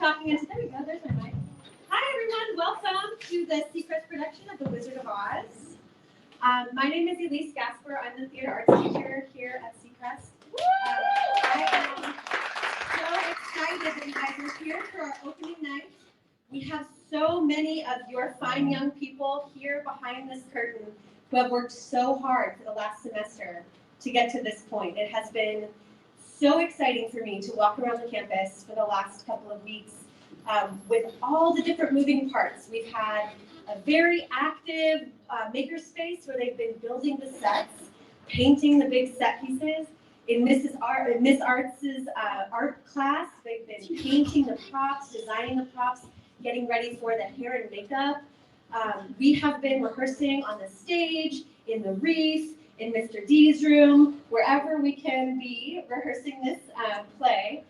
talking into, there we go, there's my mic. Hi everyone, welcome to the Crest production of The Wizard of Oz. My name is Elise Gasper. I'm the theater arts teacher here at Crest. I am so excited that you guys are here for our opening night. We have so many of your fine young people here behind this curtain who have worked so hard for the last semester to get to this point. It has been so exciting for me to walk around the campus for the last couple of weeks with all the different moving parts. We've had a very active makerspace where they've been building the sets, painting the big set pieces. In Miss Arts' art class, they've been painting the props, designing the props, getting ready for the hair and makeup. We have been rehearsing on the stage, in the reef, in Mr. D's room, wherever we can be rehearsing this play.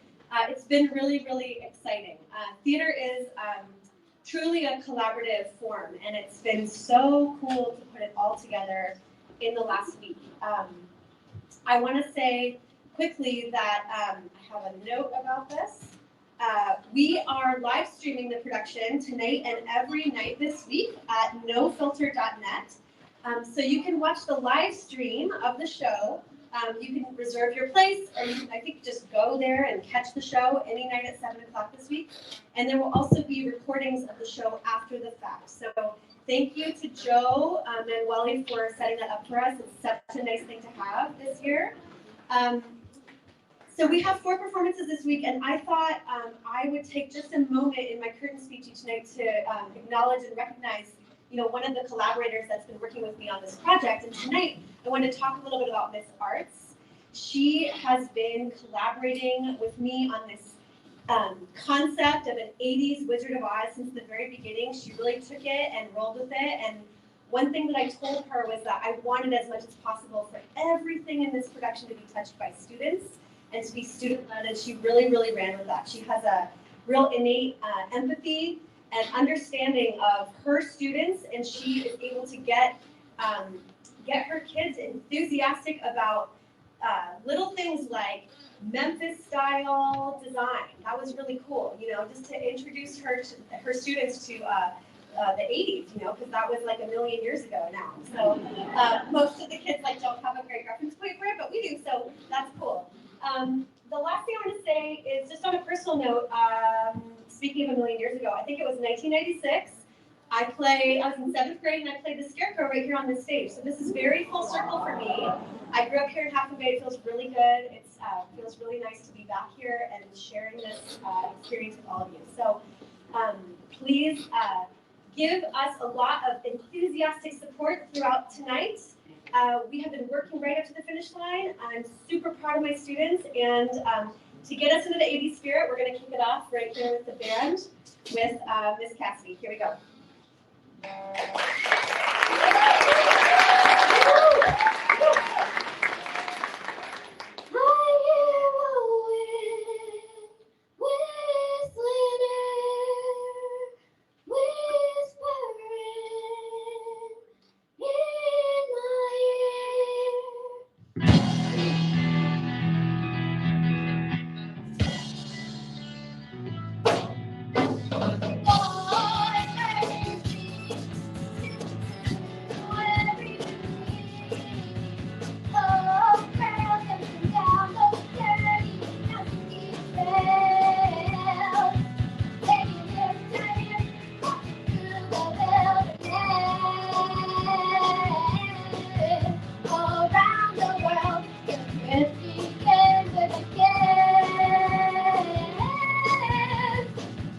It's been really, really exciting. Theater is truly a collaborative form, and it's been so cool to put it all together in the last week. I want to say quickly that I have a note about this. We are live streaming the production tonight and every night this week at nofilter.net. So you can watch the live stream of the show. You can reserve your place, or you can, I think, just go there and catch the show any night at 7 o'clock this week. And there will also be recordings of the show after the fact. So thank you to Joe Manueli for setting that up for us. It's such a nice thing to have this year. So we have 4 performances this week, and I thought I would take just a moment in my curtain speech each night to acknowledge and recognize, one of the collaborators that's been working with me on this project. And tonight, I want to talk a little bit about Miss Arts. She has been collaborating with me on this concept of an 80s Wizard of Oz since the very beginning. She really took it and rolled with it. And one thing that I told her was that I wanted as much as possible for everything in this production to be touched by students and to be student-led, and she really, really ran with that. She has a real innate empathy and understanding of her students, and she is able to get her kids enthusiastic about little things like Memphis-style design. That was really cool, just to introduce her students to the 80s, because that was like a million years ago now. So most of the kids don't have a great reference point for it, but we do, so that's cool. The last thing I want to say is just on a personal note, speaking of a million years ago, I think it was 1996. I was in 7th grade and I played the Scarecrow right here on this stage. So this is very full circle for me. I grew up here in Half Moon Bay. It feels really good. It feels really nice to be back here and sharing this experience with all of you. So please give us a lot of enthusiastic support throughout tonight. We have been working right up to the finish line. I'm super proud of my students, and to get us into the 80s spirit, we're going to kick it off right here with the band with Miss Cassidy. Here we go.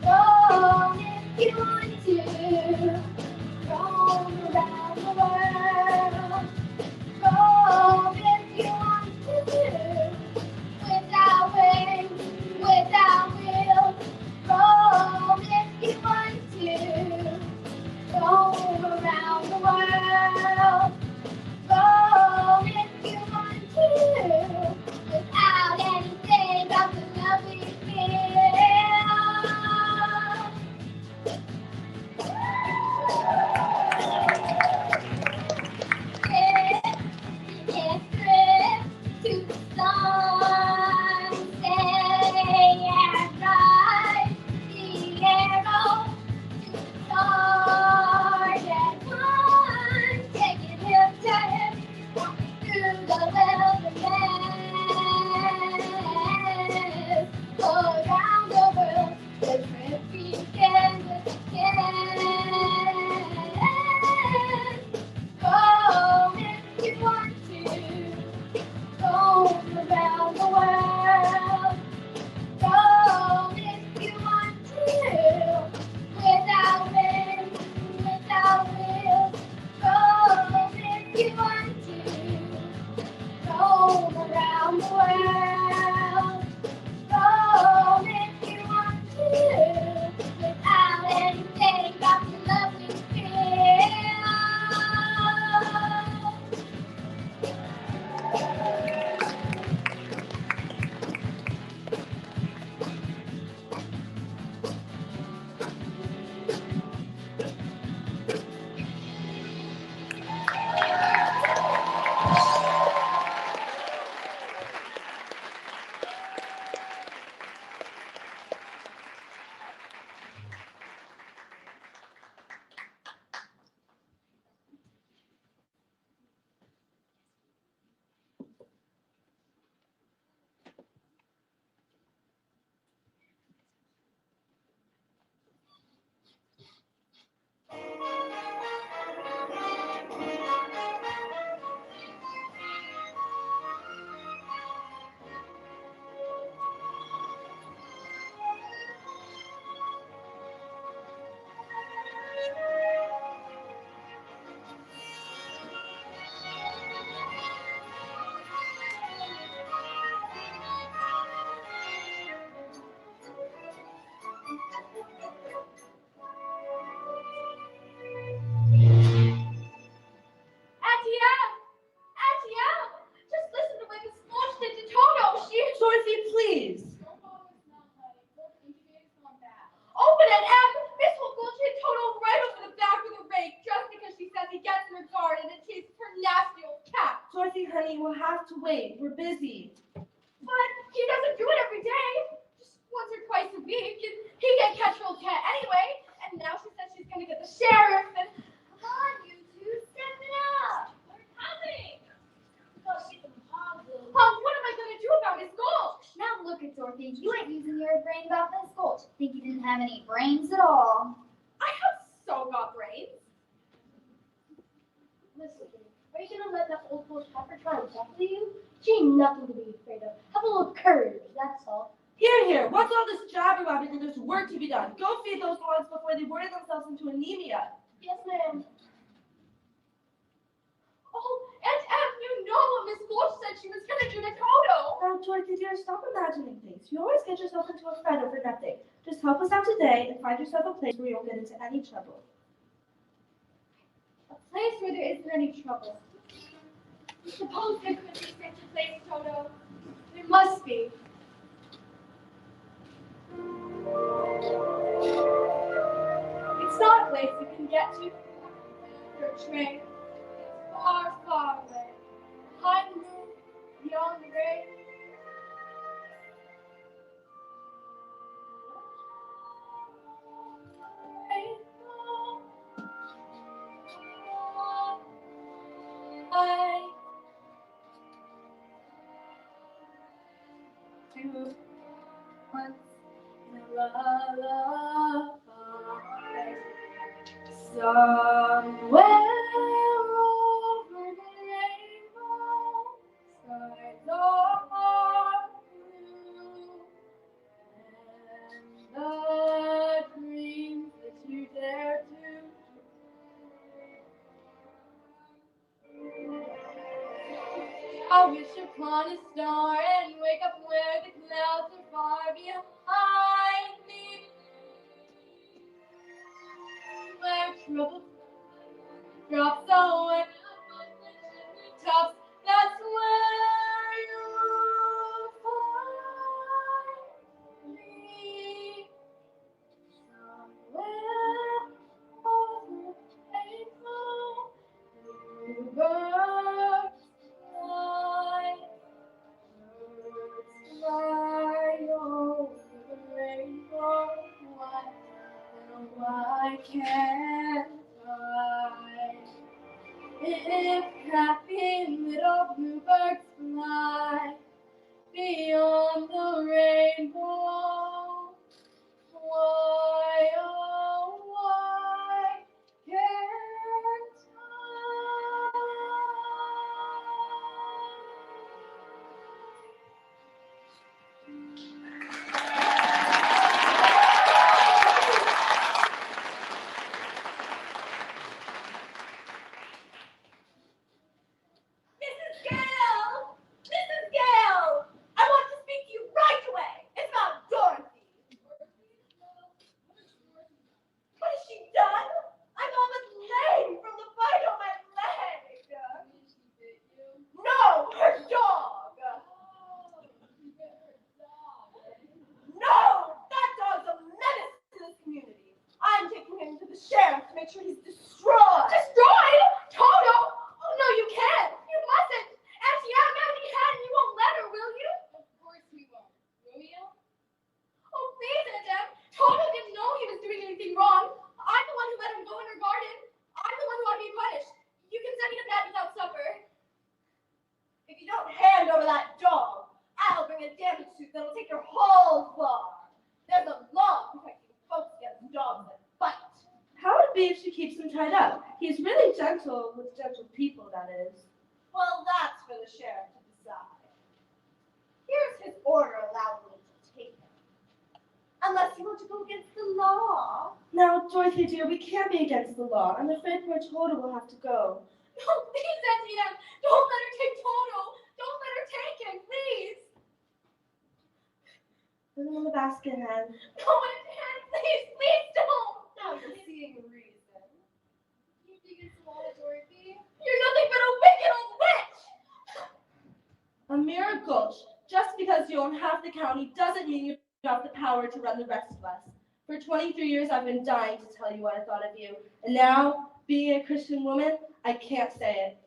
Oh wait. We're busy. But he doesn't do it every day. Just once or twice a week. And he can't catch old cat anyway. And now she says she's going to get the sheriff. And come on, you two, step it up. We're coming. Gotta get some positive. What am I going to do about Miss Gold? Now look at Dorothy. You ain't using your brain about Miss Gold. Think you didn't have any brains at all. I have so got brains. Listen, are you gonna let that old post pepper try and talk to you? She ain't nothing to be afraid of. Have a little courage, that's all. Here. What's all this jabber-wabbing and there's work to be done? Go feed those hogs before they worry themselves into anemia. Yes, ma'am. Oh, Aunt Em, you know what Miss Gold said she was going to do to Toto. Now, Dorothy dear, stop imagining things. You always get yourself into a fight over nothing. Just help us out today and find yourself a place where you won't get into any trouble. A place where there isn't any trouble. Suppose there could be such a place, Toto. There must be. It's not a place you can get to. Your train. It's far, far away. Behind the moon, beyond the rain. Once in a lullaby, somewhere over the rainbow, skies are blue, and the dreams that you dare to I wish upon a star and wake up where the clouds are far behind me. Where trouble drops away tops, that's where you'll find me. Somewhere over April, bluebirds fly over the rainbow. Why can't I? If happy little bluebirds fly beyond the rainbow, why, oh, why can't Mrs. Gale! I want to speak to you right away. It's about Dorothy. What has she done? I'm almost lame from the bite on my leg. No, her dog. No, that dog's a menace to this community. I'm taking him to the sheriff to make sure he's destroyed. Destroyed? Toto? Oh, no, you can't. You mustn't. Auntie Em, Auntie Hen, you won't let her, will you? Of course we won't. Will you? Oh, please, Aunt Em. Toto didn't know he was doing anything wrong. I'm the one who let him go in her garden. I'm the one who ought to be punished. You can send me to bed without supper. If you don't hand over that dog, I'll bring a damage suit that'll take your whole farm. There's a law protecting folks against dogs that bite. How would it be if she keeps him tied up? He's really gentle with gentle people, that is. Well, that's for the sheriff to decide. Here's his order allowing me to take him. Unless you want to go against the law. Now, Dorothy dear, we can't be against the law. I'm afraid poor Toto will have to go. No, please, Auntie Em. Don't let her take Toto. Don't let her take him, please. Put him in the basket, Hen. No, Aunt Em, please don't. Now you're seeing reason. You think it's law, Dorothy? You're nothing but a wicked old witch. A miracle. Just because you own half the county doesn't mean you have the power to run the rest of us. For 23 years, I've been dying to tell you what I thought of you. And now, being a Christian woman, I can't say it.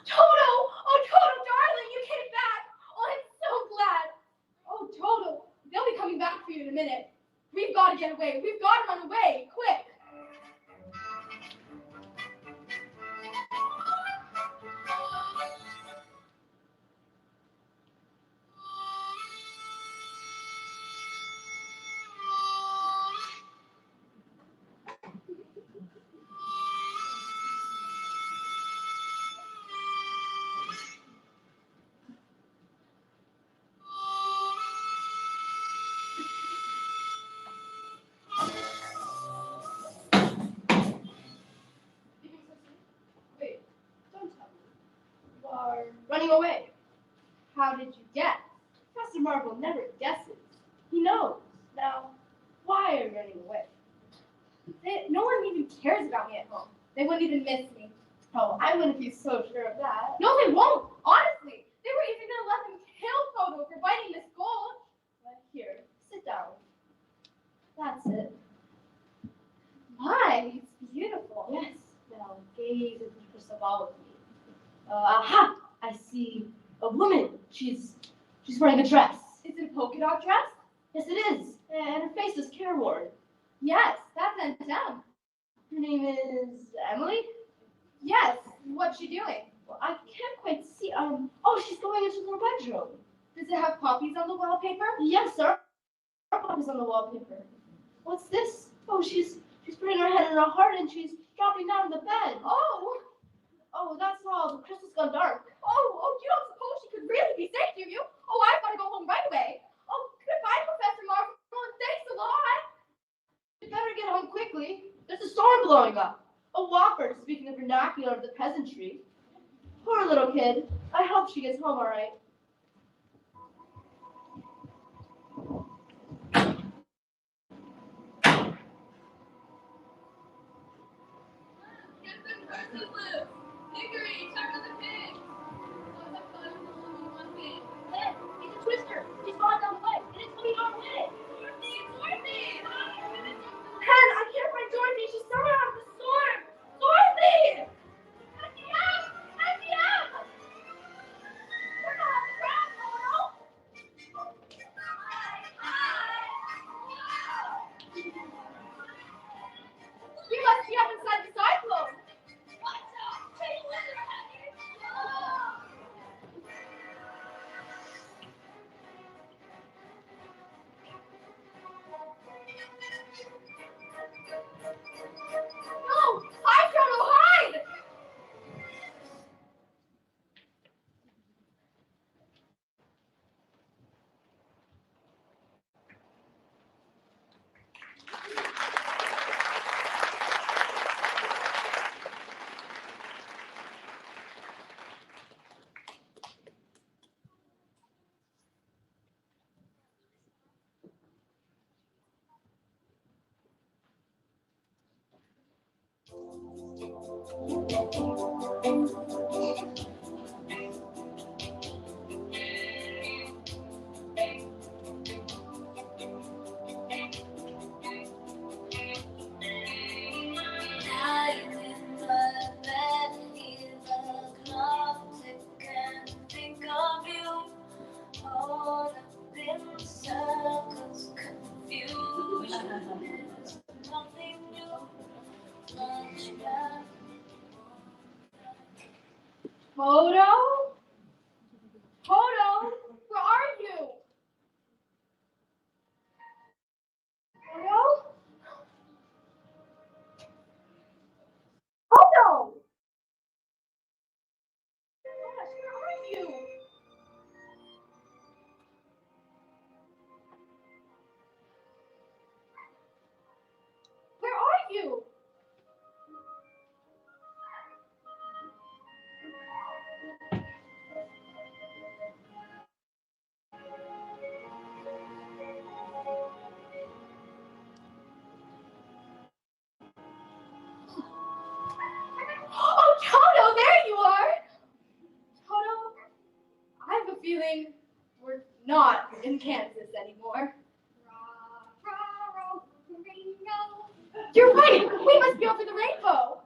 Toto! Oh, Toto, darling, you came back! Oh, I'm so glad! Oh, Toto, they'll be coming back for you in a minute. We've got to get away. We've got to run away. Quick! Wait, don't tell me. You are running away. How did you guess? Professor Marvel never guesses. He knows. Now, why are you running away? No one even cares about me at home. They wouldn't even miss me. Oh, I wouldn't be so sure of that. No, they won't. Honestly. They were even going to let them kill Toto for biting Miss Gold. But here, sit down. That's it. My, it's beautiful. Yes. Now, gaze into the crystal ball with me. Aha! I see a woman. She's wearing a dress. Is it a polka dot dress? Yes, it is. And her face is careworn. Yes, that's Aunt Em. Her name is Emily? Yes. What's she doing? Well, I can't quite see. Oh, she's going into her bedroom. Does it have poppies on the wallpaper? Yes, there are poppies on the wallpaper. What's this? Oh, she's putting her head in her heart and she's dropping down on the bed. Oh, that's all. The crystal's gone dark. Oh, you don't suppose she could really be safe, do you? Oh, I've got to go home right away. Oh, goodbye, Professor Marvel, and thanks a lot. You better get home quickly. There's a storm blowing up. A whopper, speaking of vernacular of the peasantry. Poor little kid. I hope she gets home all right. He's a twister. He's falling down the way, and it's coming our way. Hen, I can't find Dorothy. She's somewhere out of the storm. Dorothy! Let me out! Let me out! We're not on the ground, Toto. We must be up inside the cyclone. Watch out! Take No! Hide, Toto, hide! Lying in my bed, hear the clock tick and think of you. All up in circles, confusion is nothing new. Flashback. Toto? Toto? Where are you? Toto? Toto! Gosh, where are you? Where are you? We're not in Kansas anymore. You're right! We must be over the rainbow!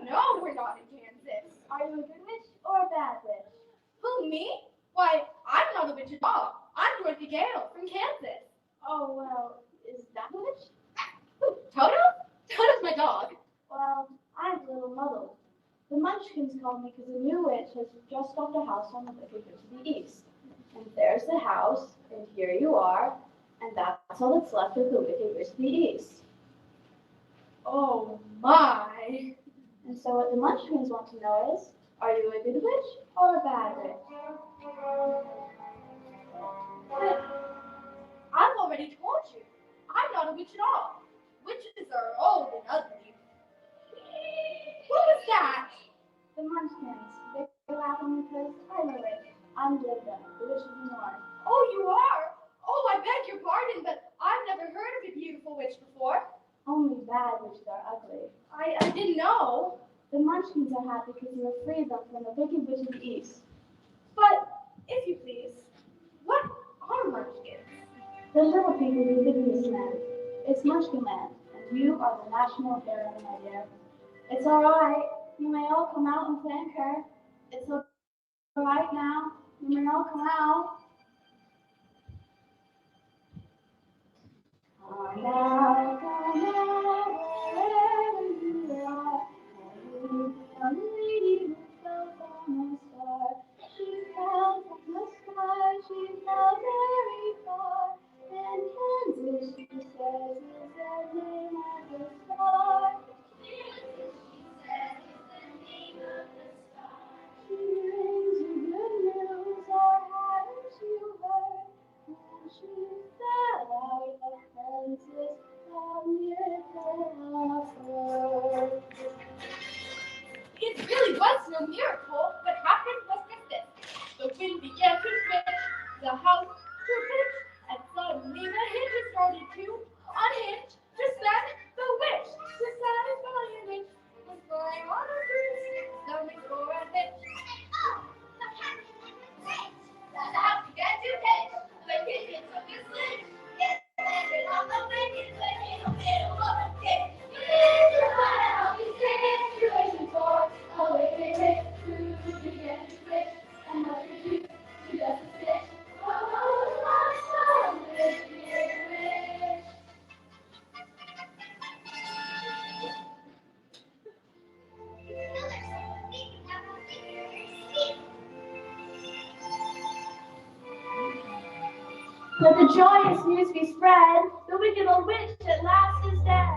No, we're not in Kansas. Are you a good witch or a bad witch? Who, me? Why, I'm not a witch at all. I'm Dorothy Gale from Kansas. Oh, well, is that a witch? Toto? Toto's my dog. Well, I'm a little muddled. The Munchkins called me because a new witch has just built a house on the wicked witch of the east. And there's the house, and here you are, and that's all that's left of the wicked witch of the east. Oh, my. And so what the Munchkins want to know is, are you a good witch or a bad witch? I've already told you. I'm not a witch at all. Witches are old and ugly. What was that? The Munchkins, they're laughing because I'm a witch. I'm Glinda, the witch of the north. Oh, you are? Oh, I beg your pardon, but I've never heard of a beautiful witch before. Only bad witches are ugly. I didn't know. The Munchkins are happy because you have freed them from the wicked witch of the east. But, if you please, what are munchkins? The little people who live in this land. It's Munchkin land, and you are the national hero, my dear. It's all right. You may all come out and thank her. It's all right now. You may all come out. Come out, wherever you are. You the lady who fell from the star. She fell from the sky. She fell very far. And Kansas, she says, is the name of the star. She brings you good news, or haven't you heard? When she fell out of Kansas, a miracle occurred. It really was no miracle. What happened was just this. The wind began to switch, the house to pitch, and suddenly the hinges started to unhinge. Just then, the witch, decided by a witch, was flying on a breeze, coming for a hitch. The house began to pitch, the kitchen took a switch, it landed on the wicked witch in the middle of a ditch. I'll be situation for a wicked witch who began to switch, and what to do, she doesn't stitch. Oh, my son, this weird witch. Let the joyous news be spread. The wicked old witch at last is dead.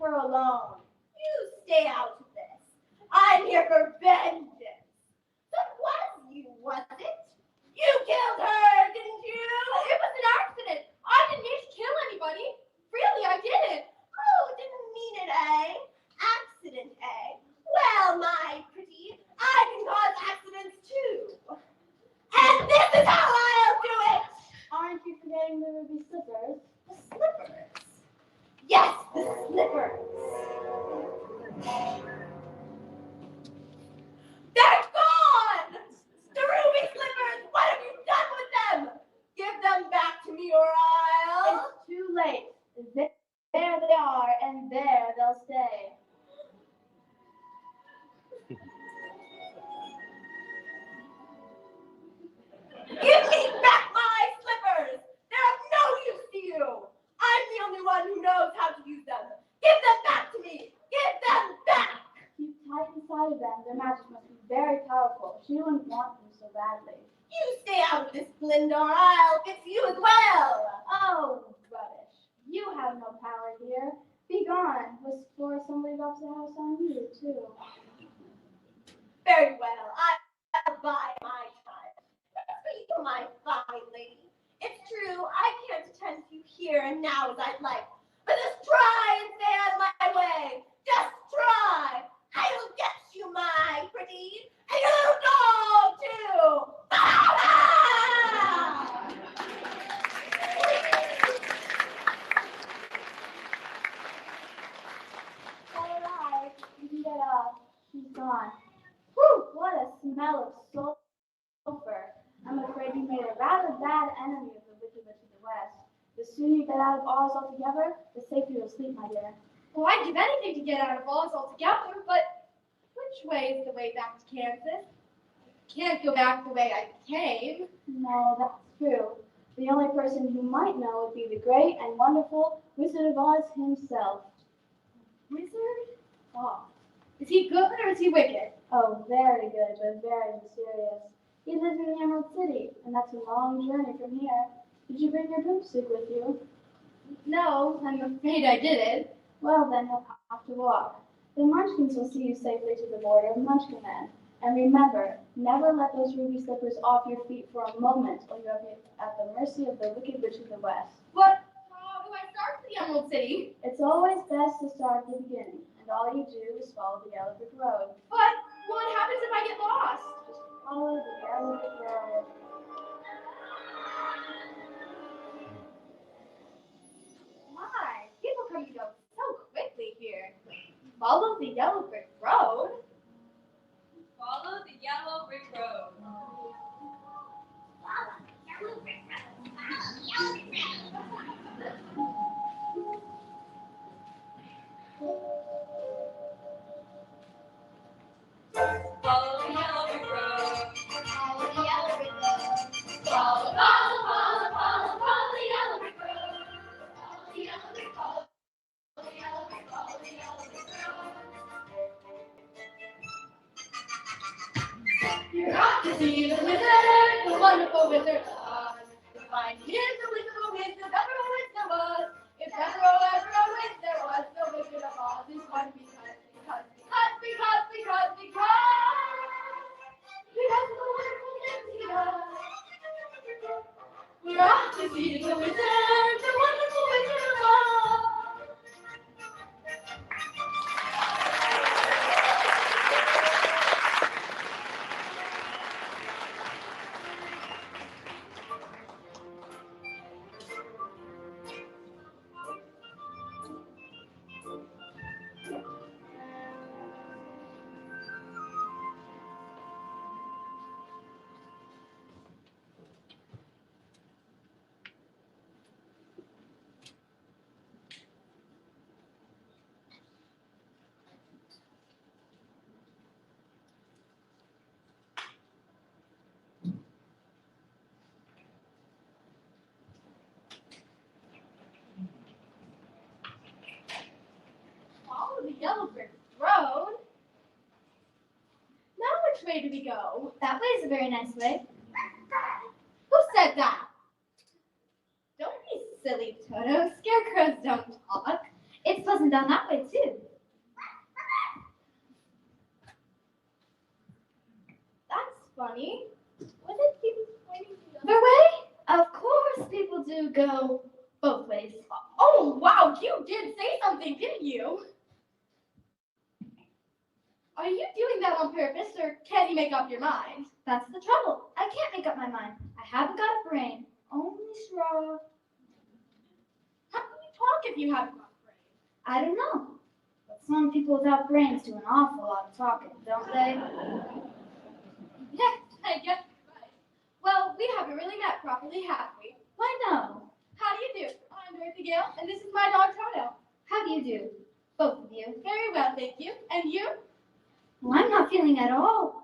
her alone. You stay out of this. I'm here for vengeance. That was you, was it? You killed her, didn't you? It was an accident. I didn't mean to kill anybody. Really, I didn't. Oh, didn't mean it, eh? Accident, eh? Well, my pretty, I can cause accidents too. And this is how I'll do it! Aren't you forgetting the ruby slippers? The slippers. Yes, the slippers. They're gone! The ruby slippers! What have you done with them? Give them back to me or I'll... It's too late. There they are, and there they'll stay. Give me back my slippers! They're of no use to you! I'm the only one who knows how to use them. Give them back to me! Give them back! Keep tight inside of them. Their magic must be very powerful. She wouldn't want them so badly. You stay out of this, Glinda, or I'll fix you as well! Oh, rubbish. You have no power here. Be gone, before somebody drops a house on you, too. Very well, I'll buy my time. Speak to my fine lady. It's true, I can't attend to you here and now as I'd like, but just try and stay out of my way. Just try. I will get you, my pretty, and your little dog too. All right, you can get off. She's gone. Whew, what a smell of sulfur. I'm afraid you made a rather bad enemy of the Wicked Witch of the West. The sooner you get out of Oz altogether, the safer you'll sleep, my dear. Well, I'd give anything to get out of Oz altogether, but which way is the way back to Kansas? Can't go back the way I came. No, that's true. The only person who might know would be the great and wonderful Wizard of Oz himself. Wizard? Oh. Is he good or is he wicked? Oh, very good, but very mysterious. He lives in the Emerald City, and that's a long journey from here. Did you bring your broomstick with you? No, I'm afraid I didn't. Well, then you'll have to walk. The Munchkins will see you safely to the border of Munchkinland. And remember, never let those ruby slippers off your feet for a moment, or you'll be at the mercy of the Wicked Witch of the West. But how do I start to the Emerald City? It's always best to start at the beginning, and all you do is follow the yellow brick road. But what happens if I get lost? Just follow the yellow brick road. My, people come and go so quickly here. Follow the yellow brick road? Follow the yellow brick road. Follow the yellow brick road. Follow the yellow brick road. Follow, follow, follow, follow, follow the yellow brick road. Follow the yellow brick road. Follow the yellow brick, follow the yellow brick road. You're off to see the wizard, the wonderful wizard of Oz. To find he is the wizard of Wiz, if ever a wiz there was. If ever a wiz there was, the wizard of Oz is one because the wonderful things he does. We're off to see the wizard, the wonderful wizard of Oz. Follow the yellow brick road. Now which way do we go? That way is a very nice way. Who said that? Don't be silly, Toto. Scarecrows don't talk. It's supposed cousin down that way, too. That's funny. What did people pointing to the Their way? Of course, people do go both ways. Oh, wow, you did say something, didn't you? Are you doing that on purpose, or can you make up your mind? That's the trouble. I can't make up my mind. I haven't got a brain, only straw. How can you talk if you haven't got a brain? I don't know. But some people without brains do an awful lot of talking, don't they? Yes, I guess you're right. Well, we haven't really met properly, have we? Why no? How do you do? I'm Dorothy Gale, and this is my dog Toto. How do you do? Both of you. Very well, thank you. And you? Well, I'm not feeling at all.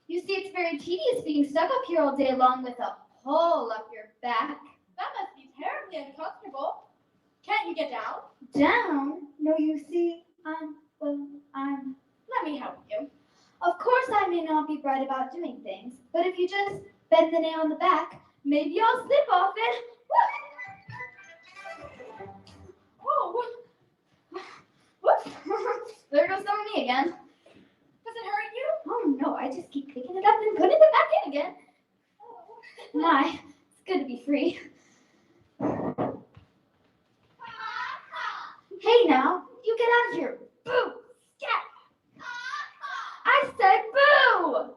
You see, it's very tedious being stuck up here all day long with a hole up your back. That must be terribly uncomfortable. Can't you get down? Down? No, you see, Let me help you. Of course I may not be bright about doing things, but if you just bend the nail on the back, maybe I'll slip off it. Oh, Whoops. There goes some of me again. does it hurt you? Oh no, I just keep picking it up and putting it back in again. My, it's good to be free. Hey now, you get out of here. Boo! Scat! I said boo!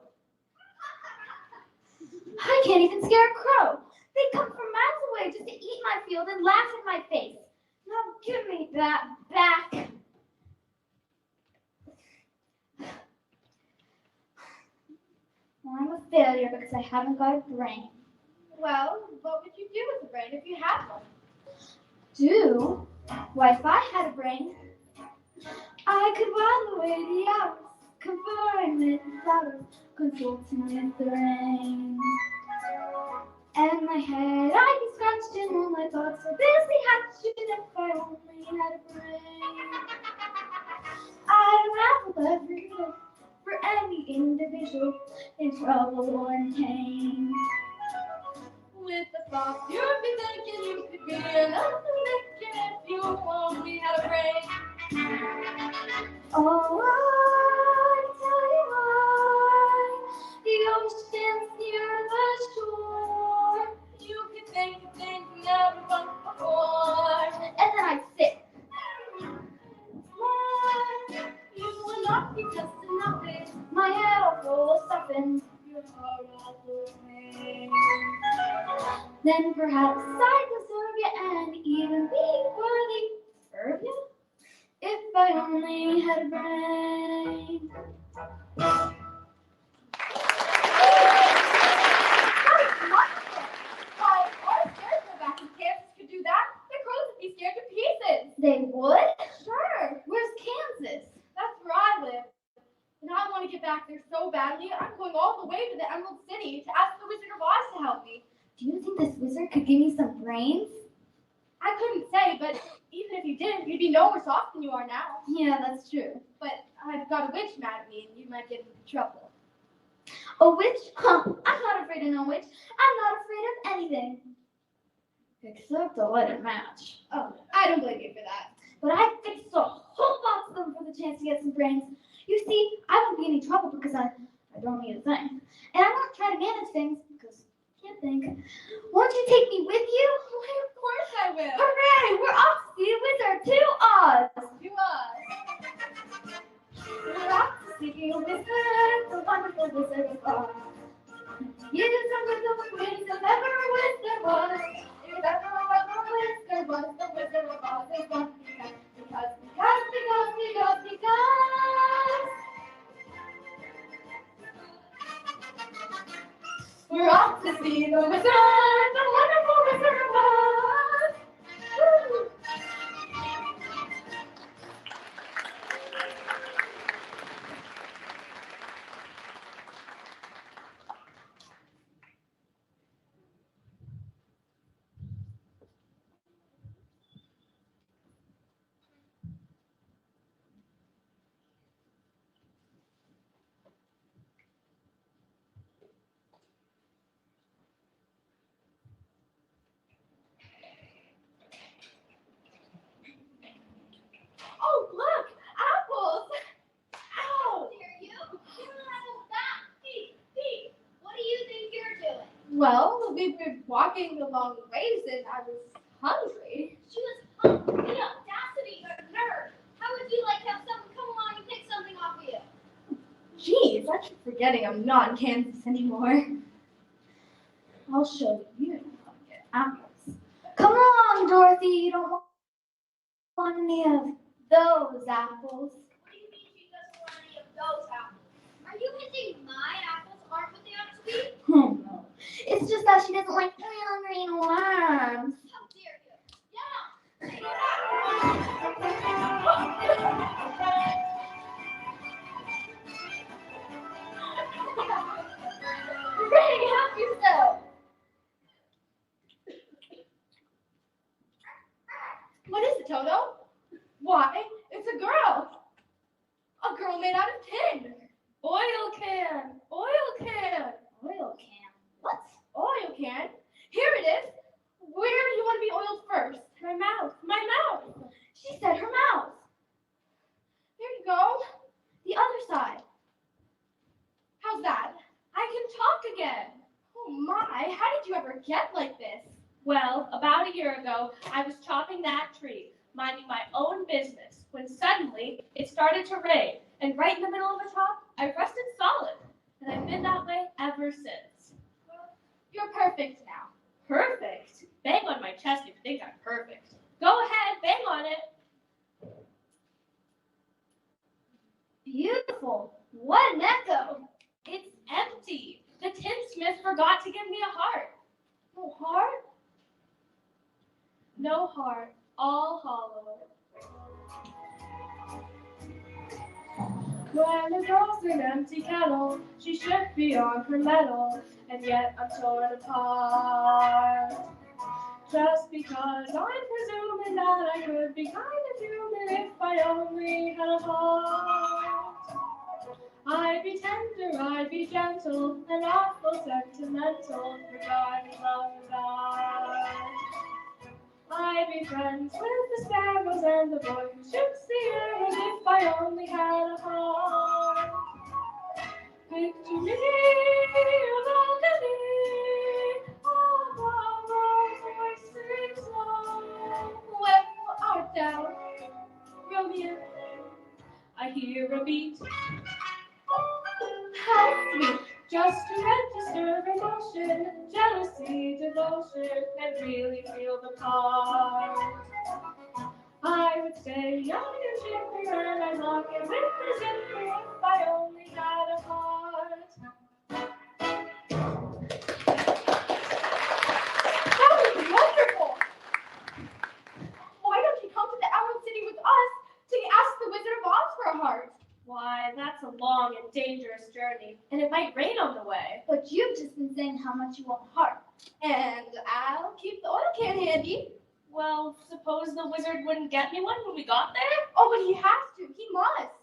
I can't even scare a crow. They come from miles away just to eat my field and laugh in my face. Now give me that back. Well, I'm a failure because I haven't got a brain. Well, what would you do with the brain if you had one? Do? Why, if I had a brain, I could while away the hours, conferring with the flowers, consulting with the rain. And my head I'd be scratching, all my thoughts are busy hatching if I only had a brain. I'd unravel every riddle for any individual in trouble or in pain. With the thoughts you'd be thinking you could be another Lincoln if you only had a brain. Oh, I tell you why, the ocean's near the shore. You could think of things you never done before. And then I'd sit. You will not be just nothing. My head all full of stuffing. Your heart all full of pain. Then perhaps I'd deserve you and even be worthy. Serve you? If I only had a brain. Why, our scared go back in Kansas could do that. The crows would be scared to pieces. They would? Sure. Where's Kansas? That's where I live. And I want to get back there so badly, I'm going all the way to the Emerald City to ask the Wizard of Oz to help me. Do you think this wizard could give me some brains? I couldn't say, but even if you didn't, you'd be no worse off than you are now. Yeah, that's true. But I've got a witch mad at me, and you might get into trouble. A witch? Huh, I'm not afraid of no witch. I'm not afraid of anything. Except a lighted match. Oh, I don't blame you for that. But I fixed a whole box of them for the chance to get some brains. You see, I won't be in any trouble because I don't need a thing. And I won't try to manage things because I can't think. Won't you take me with you? Why, of course I will. Hooray! We're off to see a wizard to Oz. You are. We're off to see a wizard, the wonderful wizard of Oz. He is the wizard of wizards, if ever a wizard was. If ever a wizard was, the wizard of Oz is one. Because. We're off to see the wizard, the wonderful Wizard of Oz. Woo! Well, we were walking along the ways and I was hungry. She was hungry. The audacity, her nerve. How would you like to have someone come along and pick something off of you? Jeez, I keep forgetting I'm not in Kansas anymore. I'll show you how to get apples. Come along, Dorothy. You don't want any of those apples. What do you mean she doesn't want any of those apples? Are you hinting my apples aren't what they ought to be? Oh, no. It's just that she doesn't like little green worms. How dare you? Yeah! Hooray, help yourself. What is it, Toto? Why, it's a girl. A girl made out of tin. Oil can. Oil can. Oil can. What? Oil can? Here it is. Where do you want to be oiled first? My mouth. My mouth. She said her mouth. There you go. The other side. How's that? I can talk again. Oh my, how did you ever get like this? Well, about a year ago, I was chopping that tree, minding my own business, when suddenly it started to rain, and right in the middle of the chop, I rested solid, and I've been that way ever since. You're perfect now. Perfect? Bang on my chest if you think I'm perfect. Go ahead, bang on it. Beautiful. What an echo. It's empty. The tinsmith forgot to give me a heart. No heart? No heart, all hollow. When a girl's an empty kettle, she should be on her mettle, and yet I'm torn apart. Just because I'm presuming that I could be kind of human if I only had a heart. I'd be tender, I'd be gentle, and awful sentimental, regarding love and God. I'd be friends with the sparrows and the boy who shoots the arrows if I only had a heart. Picture me a balcony, a Rolls Royce sings low. Where art thou, Romeo? I hear a beat, How sweet. just to register emotion, jealousy, devotion, and really feel the part. I would stay young and cheerful, and I'd lock it with the zipper if I only had a heart. That was wonderful. Why don't you come to the Emerald City with us to ask the Wizard of Oz for a heart? Why, that's a long and dangerous journey, and it might rain on the way. But you've just been saying how much you want a heart. And I'll keep the oil can handy. Well, suppose the wizard wouldn't get me one when we got there? Oh, but he has to. He must.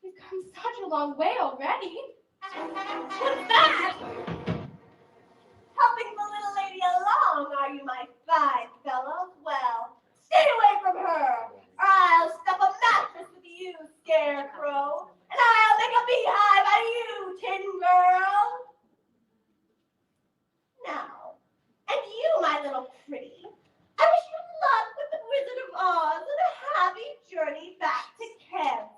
We've come such a long way already. What's that? Helping the little lady along, are you, my fine fellow? Well, stay away from her, or I'll stuff a mattress with you, Scarecrow, and I'll make a beehive out of you, Tin Girl. Now, and you, my little pretty, I wish you luck with the Wizard of Oz and a happy journey back to Kansas.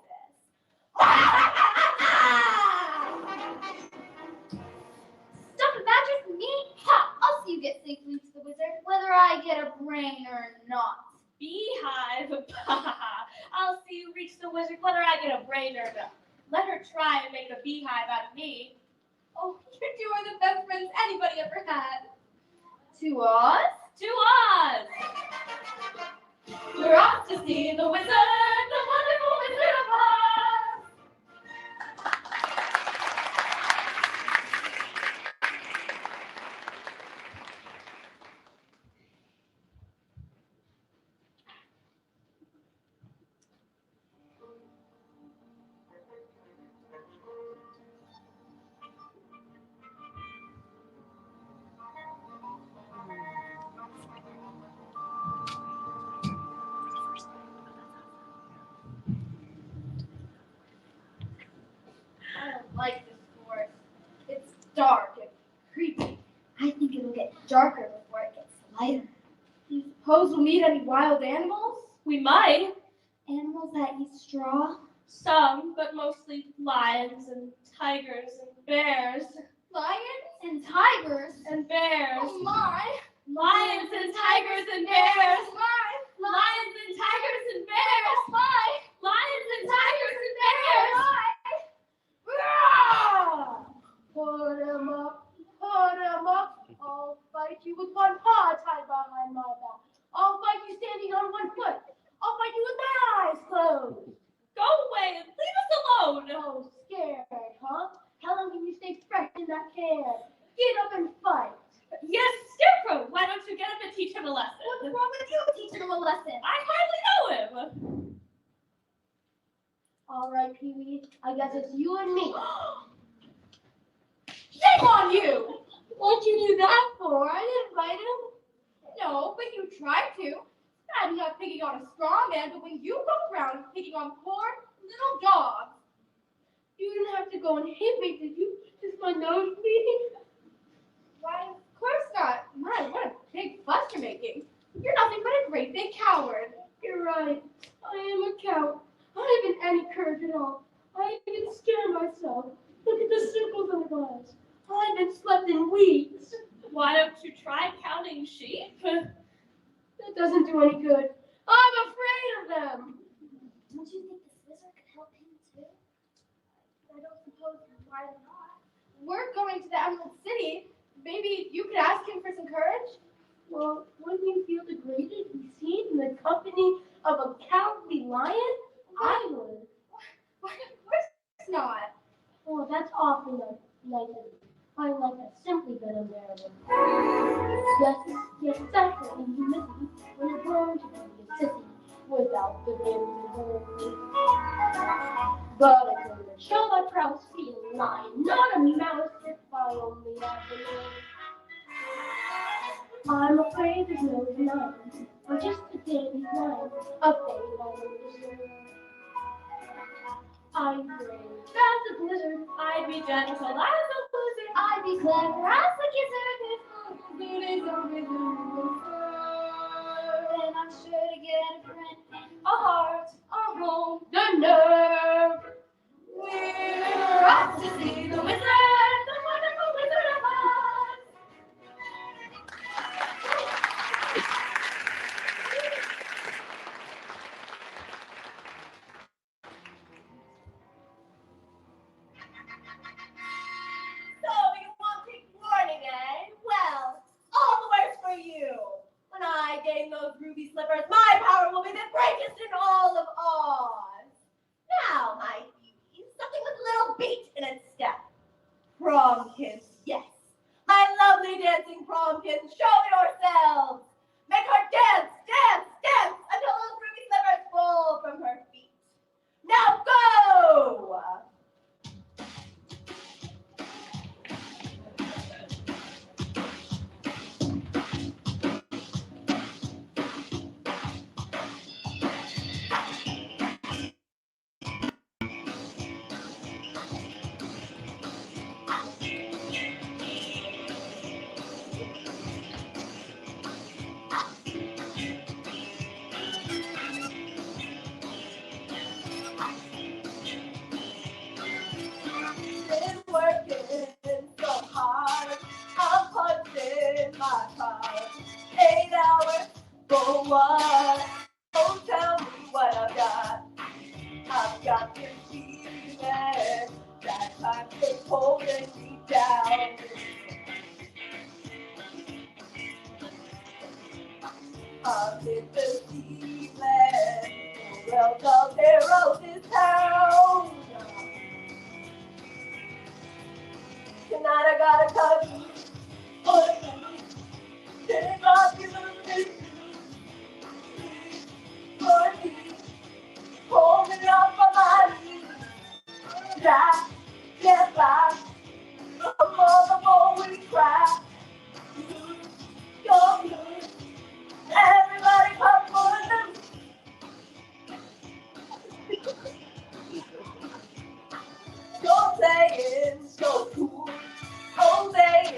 Stuff a mattress with me? Ha! I'll see you get safely to the wizard, whether I get a brain or not. Beehive? I'll see you reach the wizard whether I get a brain or not. Let her try and make a beehive out of me. Oh, you two are the best friends anybody ever had. To Oz? To Oz! We're off to see the wizard, the wonderful Wizard of Oz! meet any wild animals? We might. Animals that eat straw? Some, but mostly lions and tigers and bears. Lions and tigers? And bears. Oh my! Lions and tigers and bears. My! Lions and tigers and bears. My! Lions and tigers and bears. Put him up, put him up. I'll fight you with one paw tied behind my back. I'll fight you standing on one foot. I'll fight you with my eyes closed. Go away and leave us alone. Oh, scared, huh? How long can you stay fresh in that can? Get up and fight. Yes, Scarecrow, why don't you get up and teach him a lesson? What's wrong with you teaching him a lesson? I hardly know him. All right, Pee-wee, I guess it's you and me. Shame on you! What'd you do that for? I didn't invite him. No, but you tried to. I'm not picking on a strong man, but when you go around picking on poor little dogs, you didn't have to go and hit me, did you? Is my nose bleeding? Why, of course not. My, what a big fuss you're making. You're nothing but a great big coward. You're right. I am a coward. I haven't any courage at all. I even scare myself. Look at the circles on the glass. I haven't slept in weeks. Why don't you try counting sheep? That doesn't do any good. I'm afraid of them. Don't you think this wizard could help him too? I don't suppose why not. We're going to the Emerald City. Maybe you could ask him for some courage? Well, wouldn't you feel degraded to be seen in the company of a cowardly lion? I would. Why, of course not. Oh, that's awfully nice of you. My life has simply been unbearable. Yes, exactly. And you miss me when you're grown to be a sissy without the baby. But I couldn't show my prowess feeling lion, not a mouse if I only had the name. I'm afraid there's no denying, or just a daily line of fate I don't deserve. I'm brave as a blizzard. I'd be gentle as a lizard. I'd be clever as a gizzard. And I'm sure to get a friend, a heart, a home. The nerve! We're off to see the wizard, the wonderful Wizard of Oz. So you won't take warning, eh? Well, all the worse for you. When I gain those ruby slippers, my power will be the greatest in all of Oz. Now, my beauty, something with a little beat in its step. Promkins, yes. My lovely dancing promkins, show yourselves. Make her dance, dance, dance until those ruby slippers fall from her feet. Now go! Been working so hard, I'm punching my card. 8 hours for what? Oh, tell me what I've got. I've got this feeling that time is holding me down. I'm in the ceiling, well, the heroes this town. Tonight I gotta cut you. Take off your boots. For me, hold me up on my knees. That get by. I'm all the more we cry. You're good. Everybody come for them. You're saying so cool. Oh, saying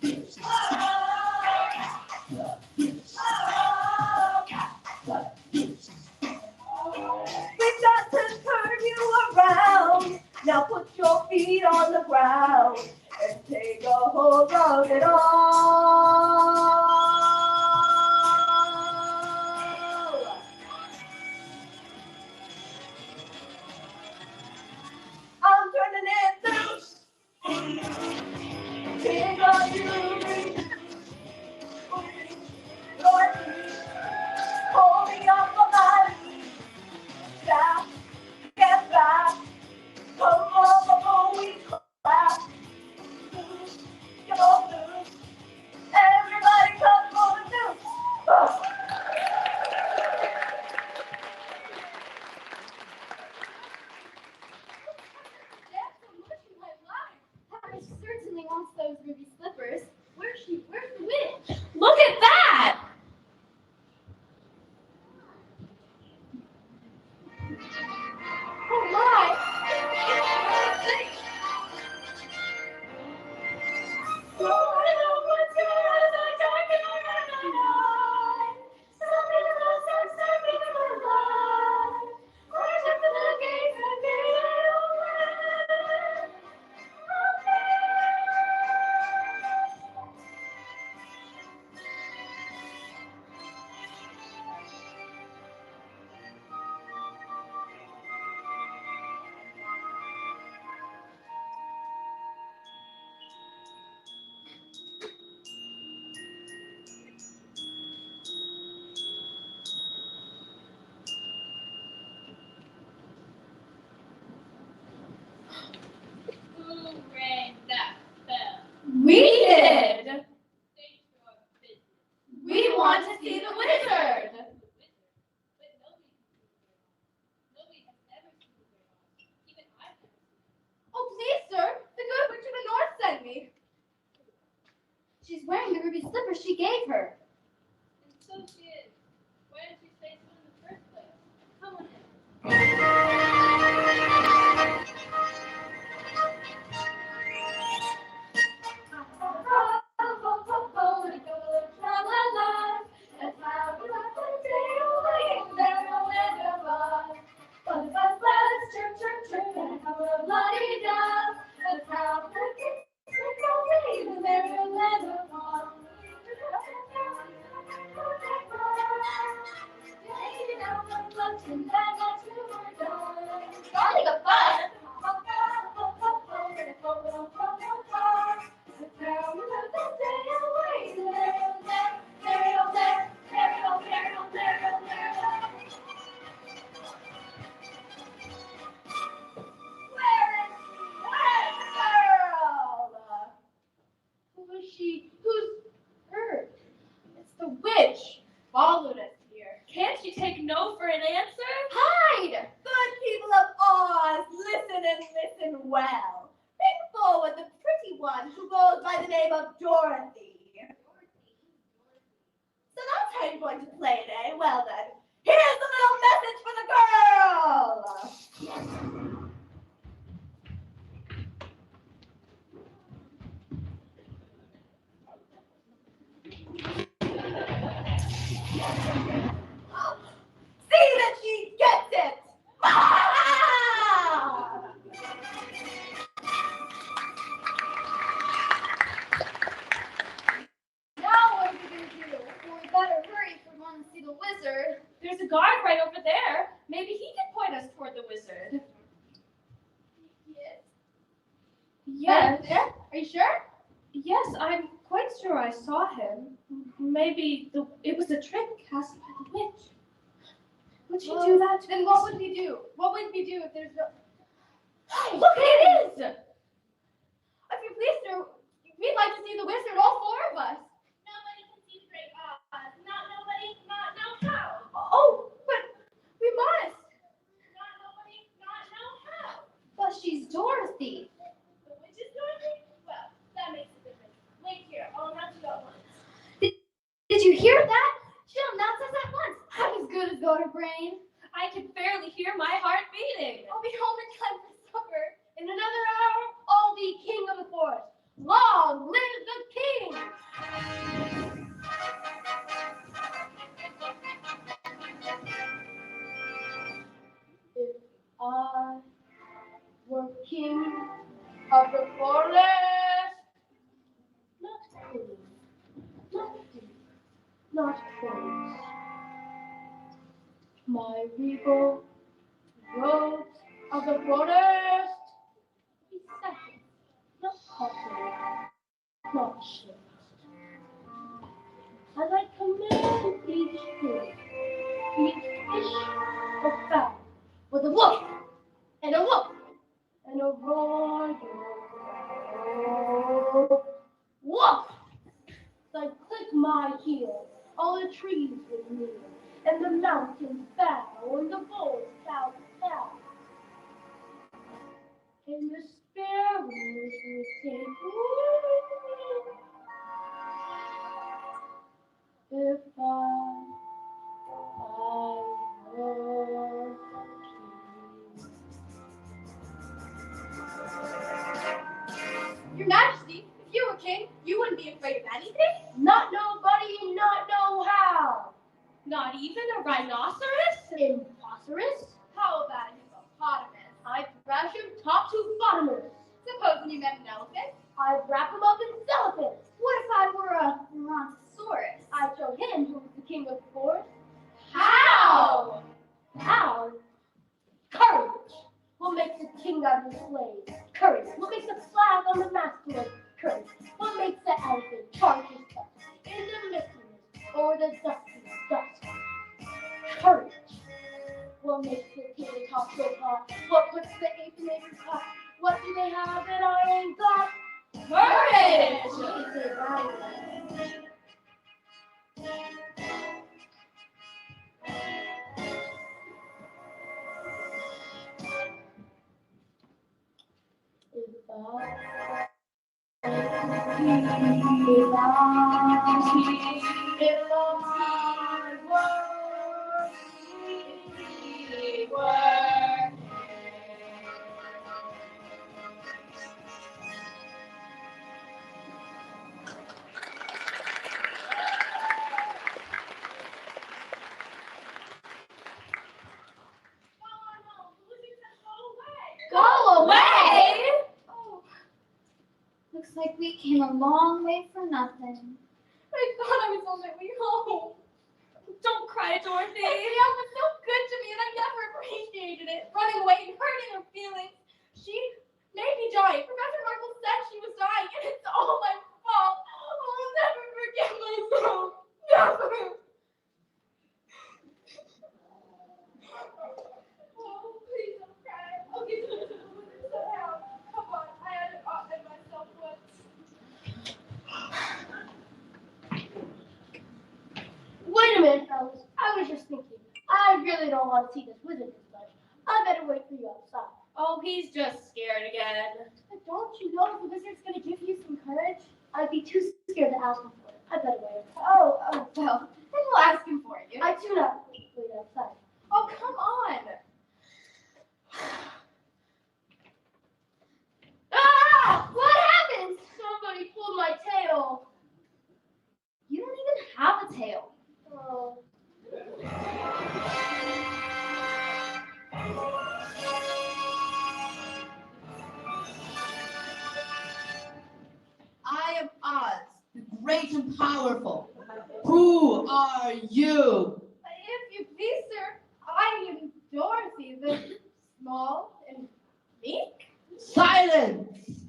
We've got to turn you around. Now put your feet on the ground and take a hold of it all. I'm turning it loose. Take on you. Lord, hold me off my body. Stop, get back. Come on before we clap. Come on, loose. Everybody come on loose. Oh. That's so much in my life. Harry certainly wants those ruby slippers. Where's the witch? Look at that! Oh my! Who rang that bell? We did! State your business. We want to see the wizard! But nobody has ever seen the Great Oz. Even I've never seen it. Oh, please, sir. The good witch of the north sent me. She's wearing the ruby slippers she gave her. And so she is. Why didn't you say so in the first place? Come on in. Starting a fun. Who is she? Who's her? It's the witch. Followed us here. Can't she take no for an answer? Hide! Good people of Oz, listen and listen well. Bring forward the pretty one who goes by the name of Dorothy. So that's how you're going to play it, eh? Well then, here's a little message for the girl. See that she gets it. Now what are we going to do? Well, we better hurry if we want to see the wizard. There's a guard right over there. Maybe he can point us toward the wizard. Yes. There? Are you sure? Yes, I'm quite sure I saw him. Maybe it was a trick cast by the witch. Would she do that? Then what would we do? What would we do if there's no... Look, it is! If you please, sir, we'd like to see the wizard, all four of us. Nobody can see the Great Oz. Not nobody, not no how. Oh, but we must. Not nobody, not no how. But she's Dorothy. The witch is Dorothy? Well, that makes a difference. Wait here, I'll announce you at once. Did you hear that? She'll announce us at once. I'm as good as go to brain. I can barely hear my heart beating. I'll be home in time for supper. In another hour, I'll be king of the forest. Long live the king! I were king of the forest. Not queen, not deep, not queens. My regal robes of the forest. Be second, not costly, not shift. As I command each food, each fish or fowl, with a woof and a woof and a roar, woof! So I click my heels, all the trees would kneel, and the mountains bow, and the bulls bow down. And the sparrows would take if I were king. Your Majesty, if you were king, you wouldn't be afraid of anything? Not nobody, not know how. Not even a rhinoceros? Imposterous? How about a hippopotamus? I'd thrash him top to bottomers. Supposing you met an elephant? I'd wrap him up in cellophane. What if I were a rhinoceros? I'd show him who was the king of the forest. How? How? Courage. What makes a king out of the slave? Courage. What makes a flag on the masculine? Courage. What makes the elephant charge his steps in the mistiness or the dusty dust? Courage. What makes the king talk so hot? What puts the ape in his cup? What do they have that I ain't got? Courage! Is it right? Go away! Oh, looks like we came a long way for nothing. I thought I was on my way home. Don't cry, Dorothy. Dale was so good to me and I never appreciated it. Running away and hurting her feelings. She made me die. Professor Marple said she was dying and it's all my fault. I'll never forgive myself. Never. Oh, please don't cry. I'll get to the wizard somehow. Come on, I had to offend myself once. Wait a minute, fellas. I was just thinking. I really don't want to see this wizard as much. I better wait for you outside. Oh, he's just scared again. But don't you know the wizard's going to give you some courage? I'd be too scared to ask him for it. I better wait. Oh, well, then we'll ask him for you. I do not wait outside. Oh, come on. Ah! What happened? Somebody pulled my tail. You don't even have a tail. Oh. I am Oz, the great and powerful. Who are you? If you please, sir, I am Dorothy, the small and meek. Silence!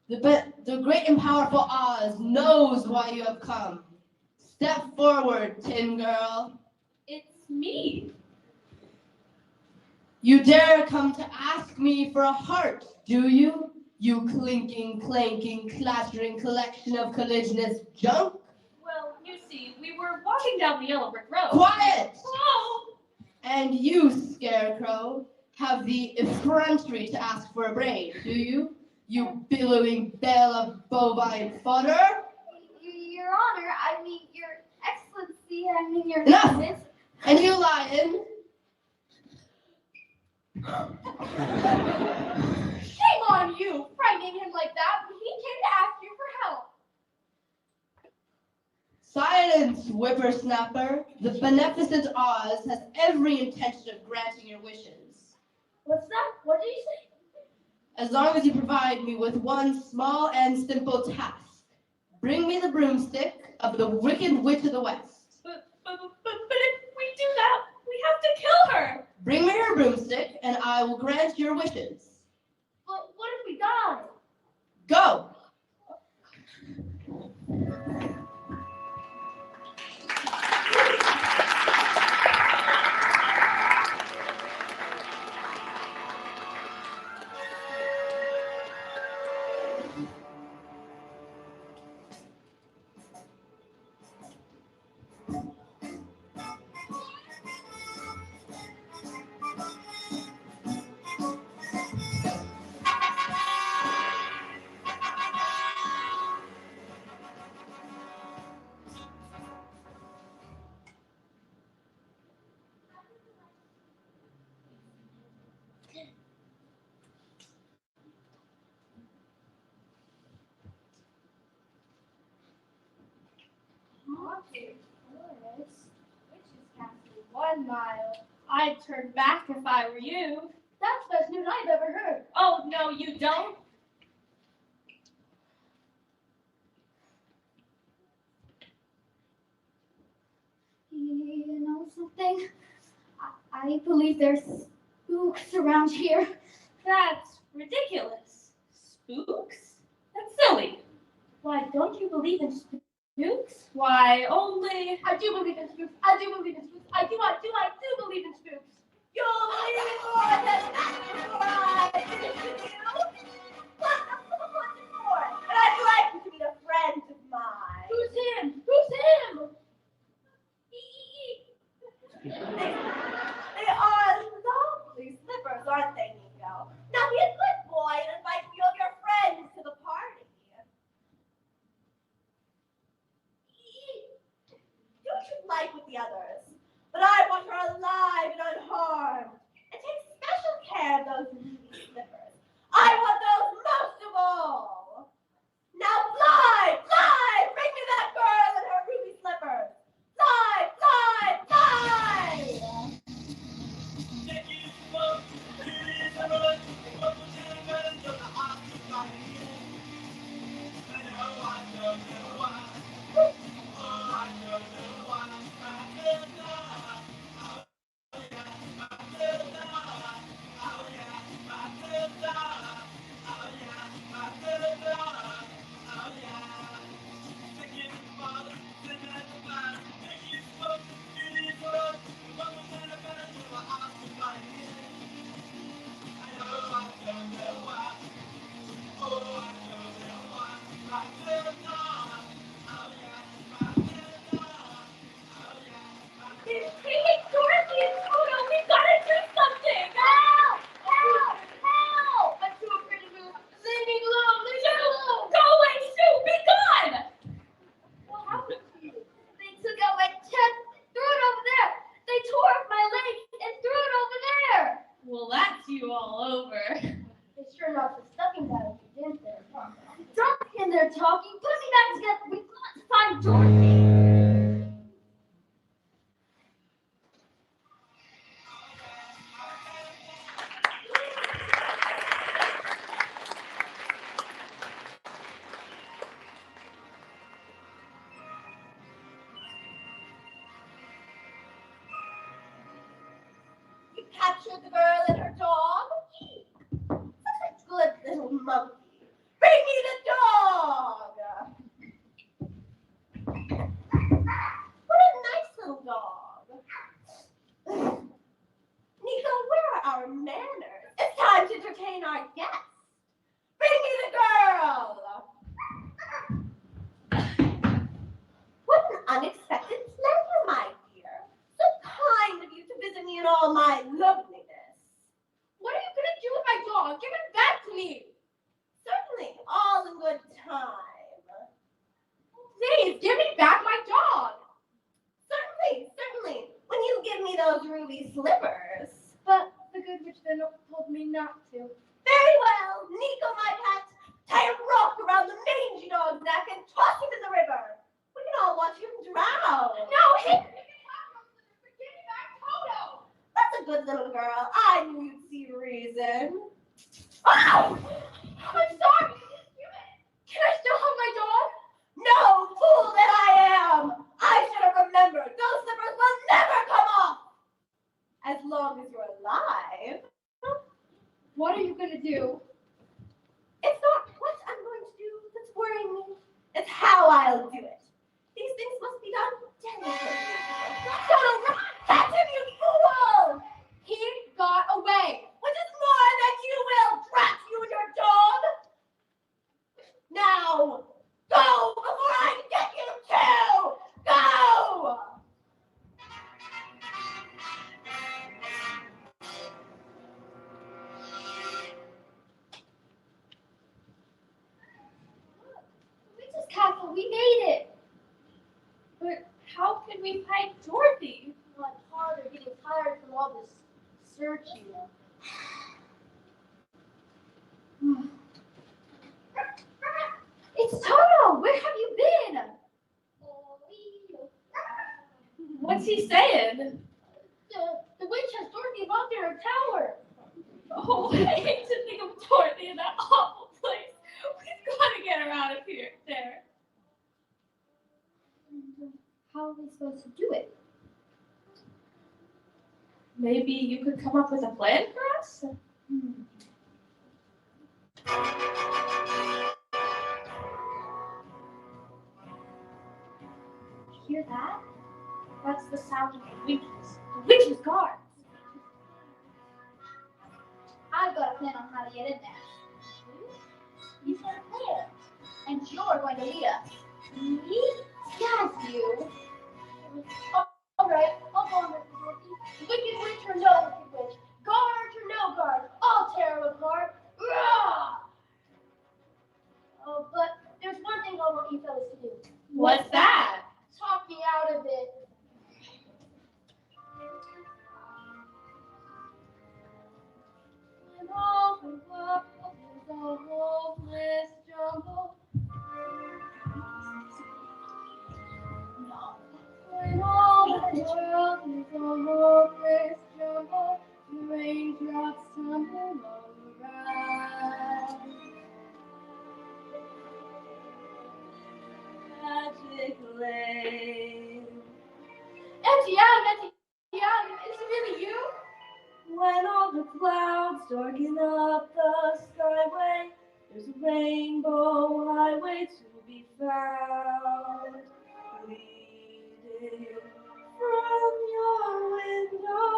The great and powerful Oz knows why you have come. Step forward, Tin Girl. It's me. You dare come to ask me for a heart, do you? You clinking, clanking, clattering collection of collisionous junk? Well, you see, we were walking down the yellow brick road. Quiet! Oh! And you, Scarecrow, have the effrontery to ask for a brain, do you? You billowing bell of bovine fodder? Your Honor, I mean, Your Excellency, I mean, Your Enough! Highness. And you, Lion? Shame on you, frightening him like that when he came to ask you for help. Silence, whippersnapper. The beneficent Oz has every intention of granting your wishes. What's that? What did you say? As long as you provide me with one small and simple task. Bring me the broomstick of the Wicked Witch of the West. But if we do that, we have to kill her. Bring me her broomstick, and I will grant your wishes. But what if we die? Go! Haunted forest, witch's castle, 1 mile. I'd turn back if I were you. That's the best news I've ever heard. Oh, no, you don't? You know something? I believe there's spooks around here. That's ridiculous. Spooks? That's silly. Why, don't you believe in spooks? Why, only... I do believe in spooks. I do believe in spooks. I do believe in spooks. You'll believe in more than that. Plus, I'm so much more. And I'd like you to be a friend of mine. Who's him? Who's him? They are lovely slippers, aren't they, Nico? Now be a good boy and invite a few of your friends to the party. Do what you like with the others, but I want her alive and unharmed. And take special care of those ruby slippers. I want those most of all. Now fly, fly! Bring me that girl and her ruby slippers. Fly, fly, fly! Well, that's you all over. They sure knocked the stuffing out of you, didn't they? Don't be in there talking. Put me back together. We've got to find Dorothy. You captured the girl and her dog? Such a good little monkey. Bring me the dog! What a nice little dog. Nico, where are our manners? It's time to entertain our guests. Bring me the girl! What an unexpected pleasure, my dear. So kind of you to visit me in all my loveliness. What are you going to do with my dog? Give it back to me. Certainly, all in good time. Please, give me back my dog. Certainly. When you give me those ruby slippers. But the good witch then told me not to. Very well, Nico, my pet. Tie a rope around the mangy dog's neck and toss him in the river. We can all watch him drown. No, give me back Toto. That's a good little girl. I knew you'd see real reason. Oh! I'm sorry! Can I still have my dog? No, fool that I am! I should have remembered. Those slippers will never come off! As long as you're alive. What are you gonna do? It's not what I'm going to do that's worrying me. It's how I'll do it. These things must be done delicately. Don't run! Catch him, you fool! He got away. Which is more than you will, drat you and your dog! Now, go before I get you too! Go! Witch's Castle, we made it. But how can we find Dorothy? My paws are getting tired from all this searching. It's Toto! Where have you been? What's he saying? The witch has Dorothy locked in her tower. Oh, I hate to think of Dorothy in that awful place. We've got to get her out of here. There. How are we supposed to do it? Maybe you could come up with a plan for us? Hear that? That's the sound of the witches. The witch's guards. I've got a plan on how to get in there. You've got a plan. And you're going to lead us. Me? Yes, you. All right, I'll go on with you, Dorothy. Wicked witch or no wicked witch, guard or no guard, I'll tear him apart. Rah! Oh, but there's one thing I want you fellas to do. What's that? Talk me out of it. When all the world is a hopeless jumble. When all the world is a hopeless jumble, the raindrops tumble all around. Magic lane. Auntie Adam, is it really you? When all the clouds darken up the skyway, there's a rainbow highway to be found. Leading from your window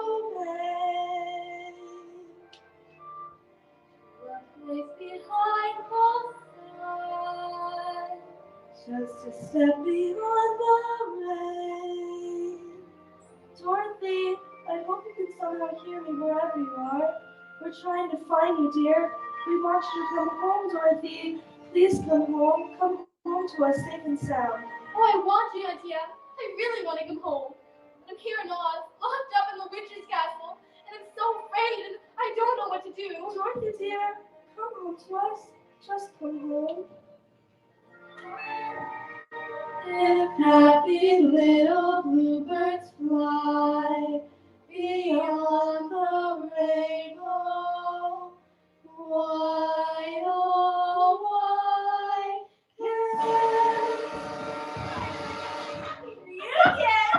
pane. A place behind the sun. Just a step beyond the rain. Dorothy, I hope you can somehow hear me wherever you are. We're trying to find you, dear. We want you to come home, Dorothy. Please come home. Come home to us safe and sound. Oh, I want you, Auntie Adam. I really want to come home. I'm here in Oz, locked up in the witch's castle, and I'm so afraid, and I don't know what to do. Dorothy, dear, come home to us. Just come home. If happy little bluebirds fly beyond the rainbow, why, oh, why can't You can!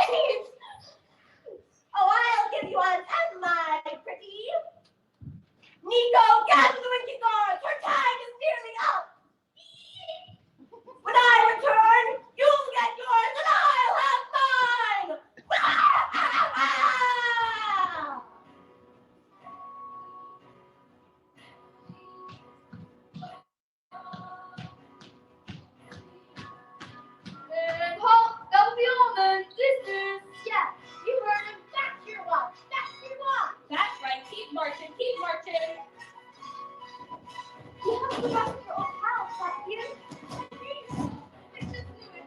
Please! Oh, I'll give you a 10, my pretty. Nico, gather the winky guards. Her time is nearly up. When I return, you'll get yours and I'll have mine! And halt, that'll be all then. This is, yeah, you heard him. Back to your watch. Back to your watch. That's right. Keep marching. Keep marching. You have to go back to your old house, back here. I just knew it.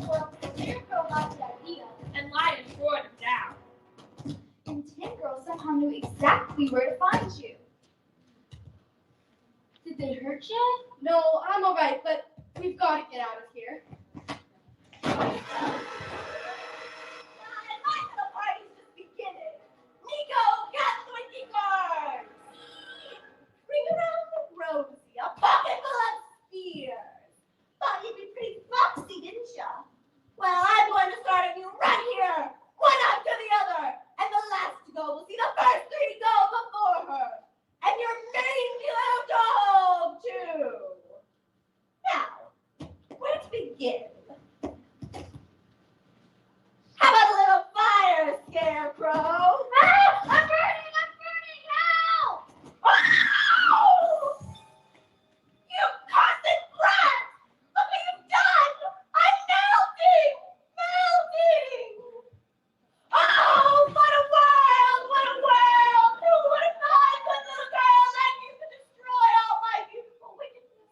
Well, Tin Girl got the idea. And Lion roared him down. And Tin Girl somehow knew exactly where to find you. Did they hurt you? No, I'm alright, but we've got to get out of here. And my little party's just beginning. years. Thought you'd be pretty foxy, didn't ya? Well, I'm going to start a new run here, one after the other, and the last to go will see the first three go before her. And your mangy little dog, too. Now, where to begin? How about a little fire, Scarecrow? Ah! I'm burning! Help! Oh! You cursed brat! Look what you've done! I'm melting! Melting! Oh, what a world! What a world! Who would have thought a good little girl like you could destroy all my beautiful wickedness?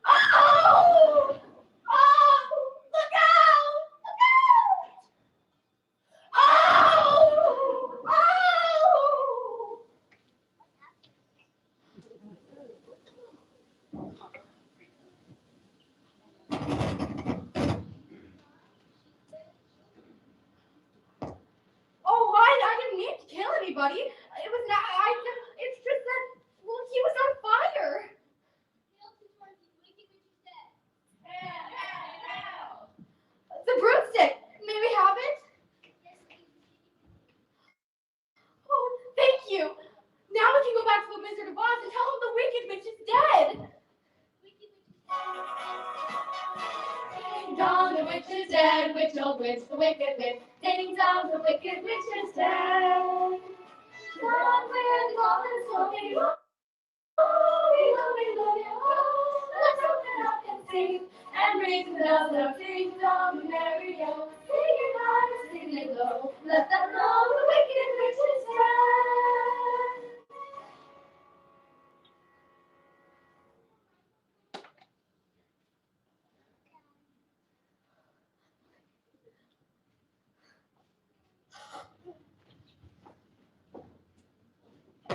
Oh! Oh! Look out! Look out! Oh! Oh! Oh, I didn't mean to kill anybody. It was not. It's just that. Well, he was on fire. The broomstick. May we have it? Oh, thank you. Now we can go back to the Wizard of Oz and tell him the Wicked Witch is dead. Ding dong, the witch is dead. Witch, old witch, the wicked witch. Ding dong, the wicked witch is dead. God, where the goblins smoking. Oh, we love you, oh. Let's open up and sing. And ring the bells of ding dong, merry go. Sing it high, sing it low. Let them know the wicked witch is dead.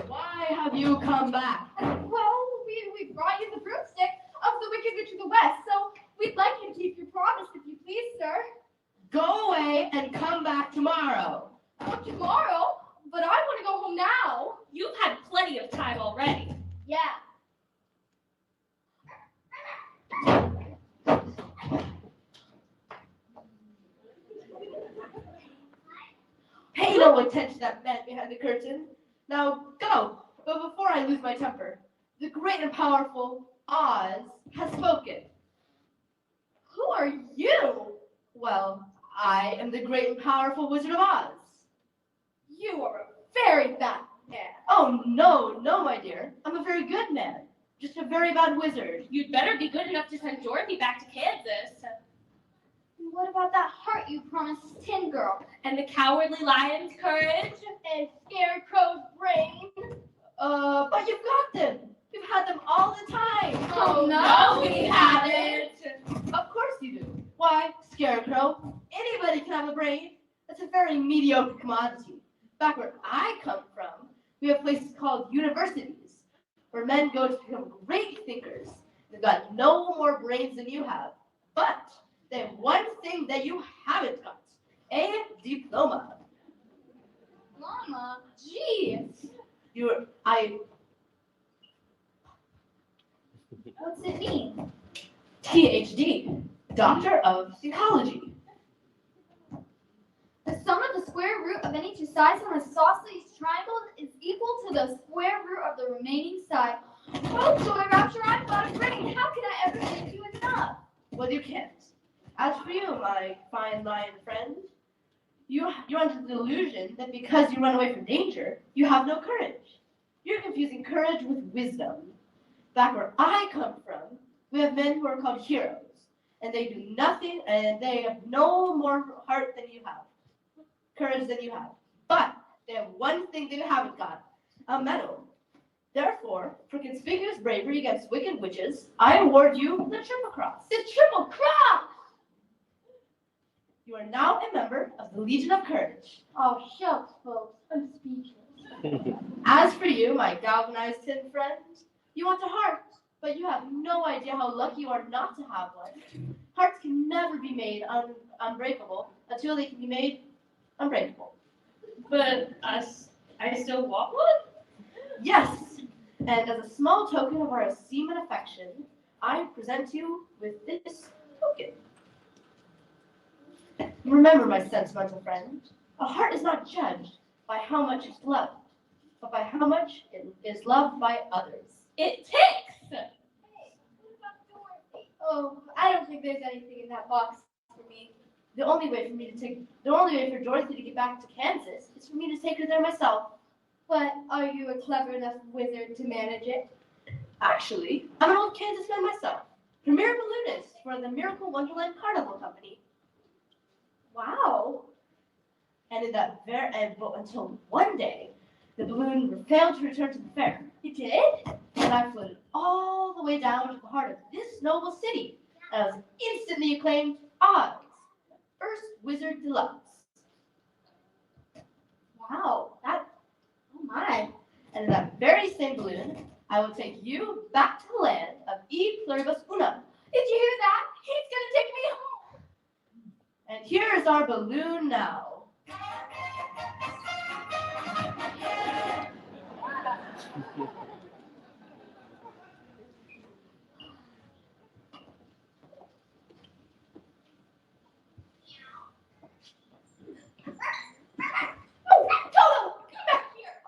Why have you come back? Well, we brought you the broomstick of the Wicked Witch of the West, so we'd like you to keep your promise, if you please, sir. Go away and come back tomorrow. Tomorrow? But I want to go home now. You've had plenty of time already. Yeah. Pay no attention to that man behind the curtain. Now go. But before I lose my temper, the great and powerful Oz has spoken. Who are you? Well, I am the great and powerful Wizard of Oz. You are a very bad man. Oh, no, my dear. I'm a very good man. Just a very bad wizard. You'd better be good enough to send Dorothy back to Kansas. What about that heart you promised Tin Girl? And the Cowardly Lion's courage. And Scarecrow's brain? But you've got them. You've had them all the time. Oh, No, we haven't. Of course you do. Why, Scarecrow, anybody can have a brain. That's a very mediocre commodity. Back where I come from, we have places called universities, where men go to become great thinkers. They've got no more brains than you have. But they have one thing that you haven't got. A diploma. Mama, geez. What's it mean? PhD, Doctor of Psychology. The sum of the square root of any two sides of an isosceles triangle is equal to the square root of the remaining side. Oh, joy rapture, I've got a brain. How can I ever thank you enough? Well, you can't. As for you, my fine lion friend, you're under the delusion that because you run away from danger, you have no courage. You're confusing courage with wisdom. Back where I come from, we have men who are called heroes, and they do nothing, and they have no more heart than you have, courage than you have. But they have one thing that you haven't got, a medal. Therefore, for conspicuous bravery against wicked witches, I award you the Triple Cross. The Triple Cross! You are now a member of the Legion of Courage. Oh, shucks, folks. I'm speechless. As for you, my galvanized tin friend, you want a heart, but you have no idea how lucky you are not to have one. Hearts can never be made unbreakable until they can be made unbreakable. But I still want one? Yes, and as a small token of our esteem and affection, I present you with this token. Remember, my sentimental friend, a heart is not judged by how much it's loved, but by how much it is loved by others. It ticks! Oh, I don't think there's anything in that box for me. The only way for Dorothy to get back to Kansas is for me to take her there myself. But are you a clever enough wizard to manage it? Actually, I'm an old Kansas man myself, premier balloonist for the Miracle Wonderland Carnival Company. Wow. And but until one day, the balloon failed to return to the fair. You did? And I floated all the way down to the heart of this noble city. And I was instantly acclaimed Oz, the first wizard deluxe. Wow. Oh my. And in that very same balloon, I will take you back to the land of E Pluribus Una. Did you hear that? He's gonna take me home. And here is our balloon now.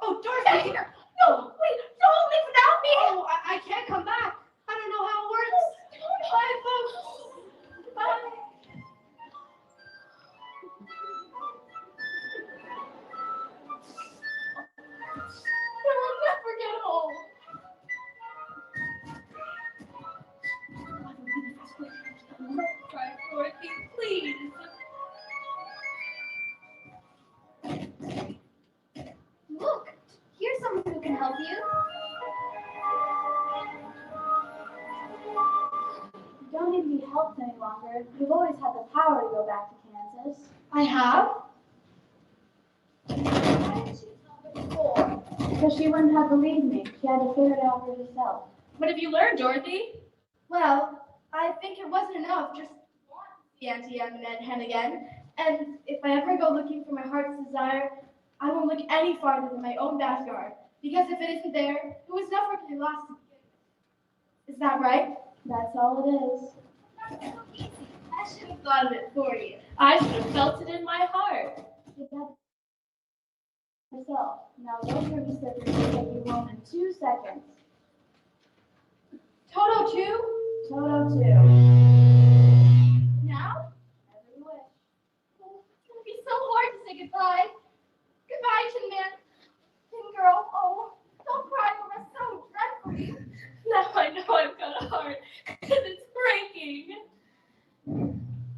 Oh, Dorothy! No, wait, don't leave without me! Oh, I can't come back. I don't know how it works. Bye, folks. Bye. I will never get home. Try, Dorothy, please. Look, here's someone who can help you. You don't need to be helped any longer. You've always had the power to go back to Kansas. I have? Why didn't she tell me before? Because she wouldn't have believed me. She had to figure it out for herself. What have you learned, Dorothy? Well, I think it wasn't enough just once the Auntie Em and Aunt Hen again. And if I ever go looking for my heart's desire, I won't look any farther than my own backyard. Because if it isn't there, it was never really lost to begin with. Is that right? That's all it is. I should have thought of it for you. I should have felt it in my heart. You got herself. Now go through the slippers and take you home in 2 seconds. Toto 2? Toto 2. Now? Every wish. Oh, it's going to be so hard to say goodbye. Goodbye, Tin Man. Tin Girl. Oh, don't cry. You'll rest so dreadfully. Now I know I've got a heart, because it's breaking.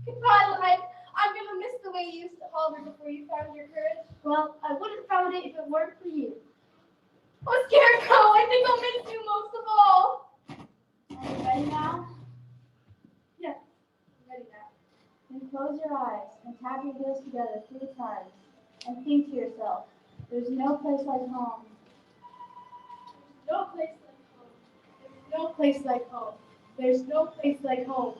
Goodbye, Light. I'm going to miss the way you used to holler before you found your courage. Well, I would have found it if it weren't for you. Oh, Scarecrow, I think I'll miss you most of all. Are you ready now? Yes, I'm ready now. Then close your eyes and tap your heels together 3 times. And think to yourself, there's no place like home. No place like home. There's no place like home. There's no place like home.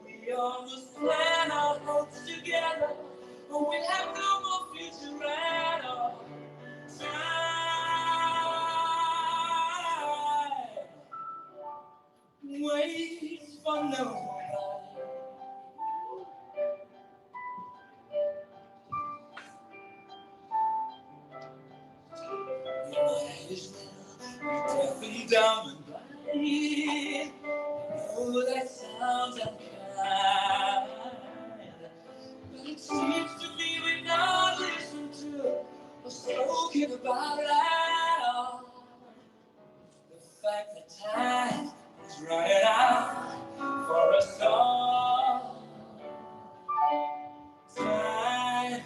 We almost plan our hopes together, but we have no more future at all. Time waits for no one. Deaf and dumb and blind. Oh, that sounds unkind. But it seems to me we not listen to or spoken about at all. The fact that time is running out for us all. Time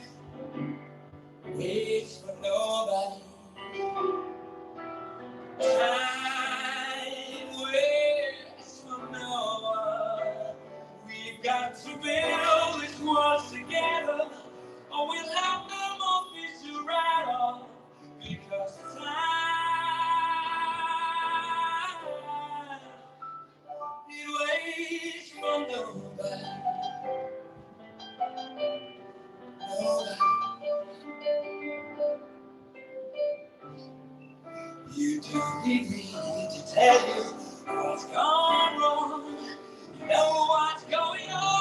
waits for nobody. Time waits for no one. We've got to build this world together, or we'll have no more future at all. Because time need me to tell you what's gone wrong. You know what's going on.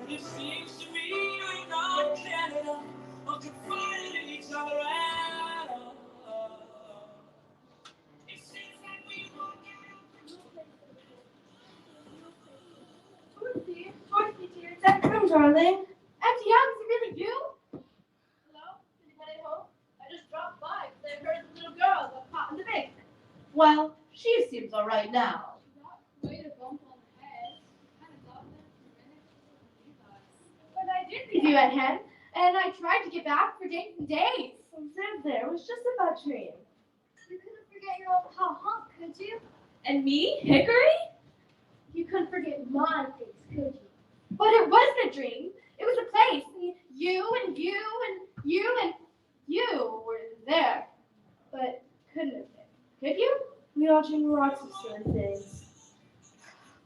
It seems to me we're not clear enough or confiding in each other at all. It seems like we won't get Dorothy, dear, it's that room, darling. Empty house, is it really you? Hello? Anybody home? I just dropped by because I heard the little girl got caught in the basement. Well, she seems all right now. Quite a bump on the head. Kind of thought that for a minute. But I did leave you at him, and I tried to get back for days and days. There was just a bad dream. You couldn't forget your old pal Hunk, could you? And me, Hickory? You couldn't forget my face, could you? But it wasn't a dream. It was a place. And you and you and you and you were there. But couldn't have been. Could you? We all dream lots of silly things.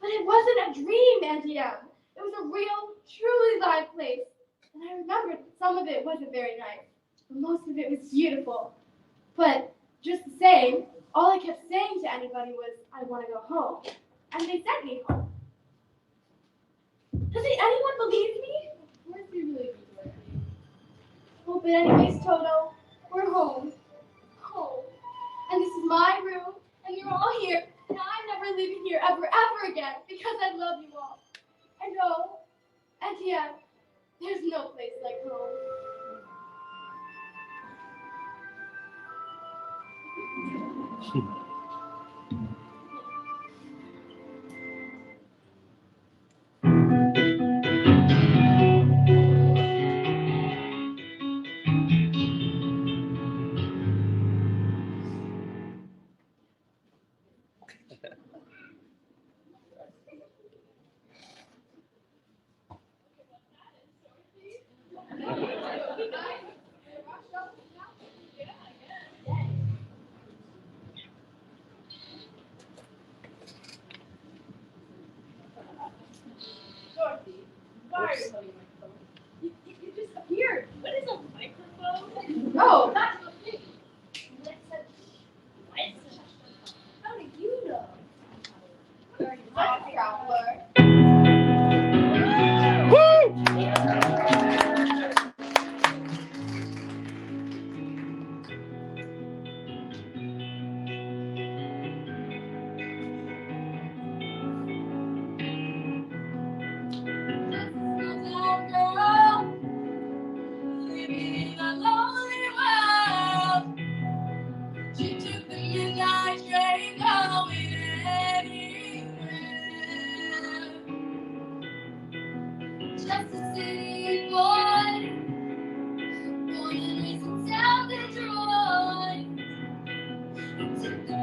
But it wasn't a dream, Auntie M. It was a real, truly live place. And I remembered some of it wasn't very nice. But most of it was beautiful. But just the same, all I kept saying to anybody was, I want to go home. And they sent me home. Doesn't anyone believe me? Of course you really do, Dorothy. Oh, but anyways, Toto, we're home. Home. And this is my room, and you're all here, and I'm never leaving here ever, ever again, because I love you all. And oh, Auntie M, there's no place like home. Dorothy, why are you holding my phone? You disappeared. What is a microphone? Oh, that's the thing. How do you know? That's traveler. Living in a lonely world. She took the midnight train going anywhere. Just a city boy, born and raised in South Detroit. He took the